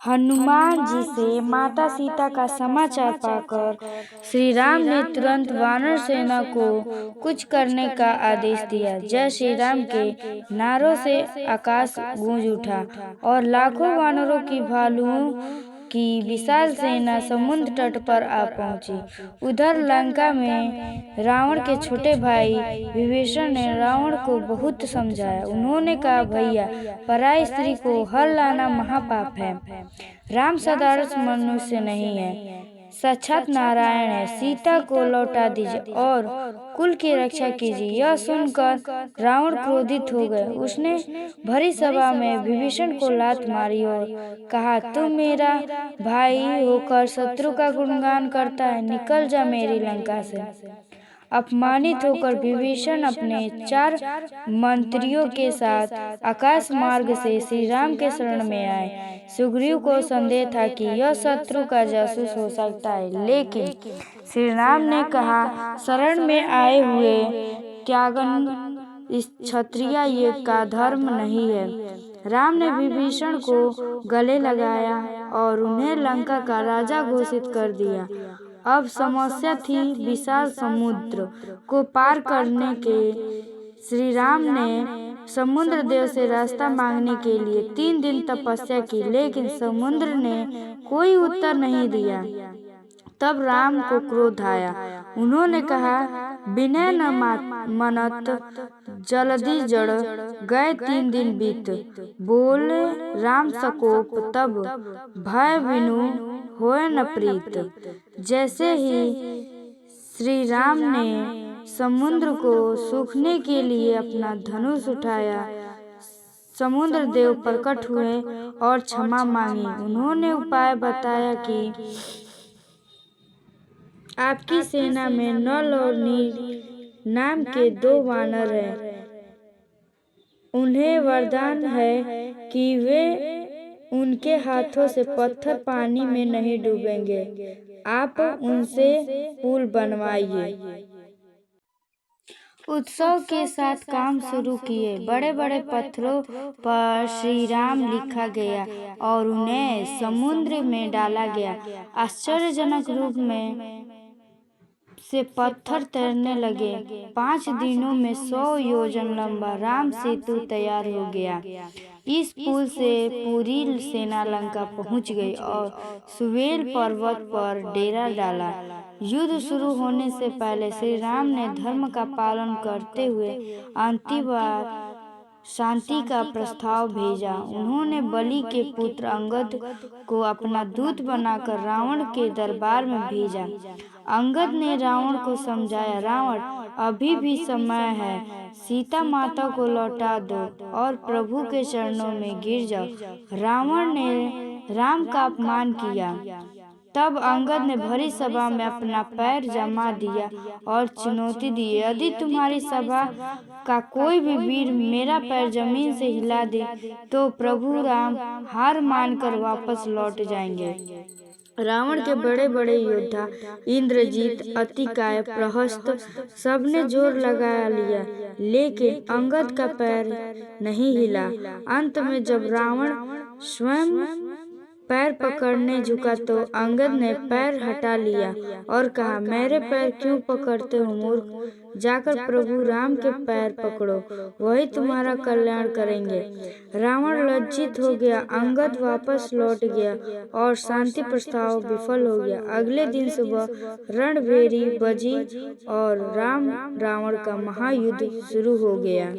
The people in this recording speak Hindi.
हनुमान जी से माता सीता का समाचार पाकर श्री राम ने तुरंत वानर सेना को कुछ करने का आदेश दिया। जय श्री राम के नारों से आकाश गूंज उठा और लाखों वानरों की भालुओं की विशाल सेना समुद्र तट पर आ पहुंची। उधर लंका में रावण के छोटे भाई विभीषण ने रावण को बहुत समझाया। उन्होंने कहा, भैया, पराई स्त्री को हर लाना महापाप है। राम साधारण मनुष्य नहीं है, साक्षात नारायण है। सीता को लौटा दीजिए और कुल की रक्षा कीजिए। यह सुनकर रावण क्रोधित हो गए। उसने भरी सभा में विभीषण को लात मारी और कहा, तुम मेरा भाई होकर शत्रु का गुणगान करता है, निकल जा मेरी लंका से। अपमानित होकर विभीषण अपने 4 मंत्रियों के साथ आकाश मार्ग से श्री राम के शरण में आए। सुग्रीव को संदेह था कि यह शत्रु का जासूस हो सकता है, लेकिन श्री राम ने कहा, शरण में आए हुए त्यागन क्षत्रिय का धर्म नहीं है। राम ने विभीषण को गले लगाया और उन्हें लंका का राजा घोषित कर दिया। अब समस्या थी विशाल समुद्र को पार करने के। श्री राम ने समुद्र देव से रास्ता मांगने के लिए 3 दिन तपस्या की, लेकिन समुद्र ने कोई उत्तर नहीं दिया। तब राम को क्रोध आया। उन्होंने कहा, विनय न मनत जल्दी जड़ गए 3 दिन बीत। बोले राम सकोप तब भय बिनु होए न प्रीत। जैसे ही श्री राम ने समुद्र को सूखने के लिए अपना धनुष उठाया, समुद्र देव प्रकट हुए और क्षमा मांगी। उन्होंने उपाय बताया कि आपकी सेना में नल और नील नाम के 2 वानर हैं। उन्हें वरदान है कि वे उनके हाथों से पत्थर पानी में नहीं डूबेंगे। आप उनसे पुल बनवाइए। उत्सव के साथ काम शुरू किए। बड़े बड़े पत्थरों पर श्री राम लिखा गया और उन्हें समुद्र में डाला गया। आश्चर्यजनक रूप में से पत्थर तैरने लगे। 5 दिनों में 100 योजन लंबा राम सेतु तैयार हो गया। इस पुल से पूरी सेना लंका पहुंच गई और सुवेल पर्वत पर डेरा डाला। युद्ध शुरू होने से पहले श्री राम ने धर्म का पालन करते हुए अंतिम बार शांति का प्रस्ताव भेजा। उन्होंने बलि के पुत्र अंगद को अपना दूत बनाकर रावण के दरबार में भेजा। अंगद ने रावण को समझाया, रावण, अभी भी समय है। सीता माता को लौटा दो और प्रभु के चरणों में गिर जाओ। रावण ने राम का अपमान किया। तब अंगद ने भरी सभा में अपना पैर जमा दिया और चुनौती दी, यदि तुम्हारी सभा का कोई भी वीर मेरा पैर जमीन से हिला दे तो प्रभु राम हार मानकर वापस लौट जाएंगे। रावण के बड़े बड़े योद्धा इंद्रजीत, अतिकाय, प्रहस्त सबने जोर लगा लिया, लेकिन अंगद का पैर नहीं हिला। अंत में जब रावण स्वयं पैर पकड़ने झुका तो अंगद ने पैर हटा लिया और कहा, मेरे पैर क्यों पकड़ते हो मूर्ख? जाकर प्रभु राम के पैर पकड़ो, वही तुम्हारा कल्याण करेंगे। रावण लज्जित हो गया। अंगद वापस लौट गया और शांति प्रस्ताव विफल हो गया। अगले दिन सुबह रणभेरी बजी और राम रावण का महायुद्ध शुरू हो गया।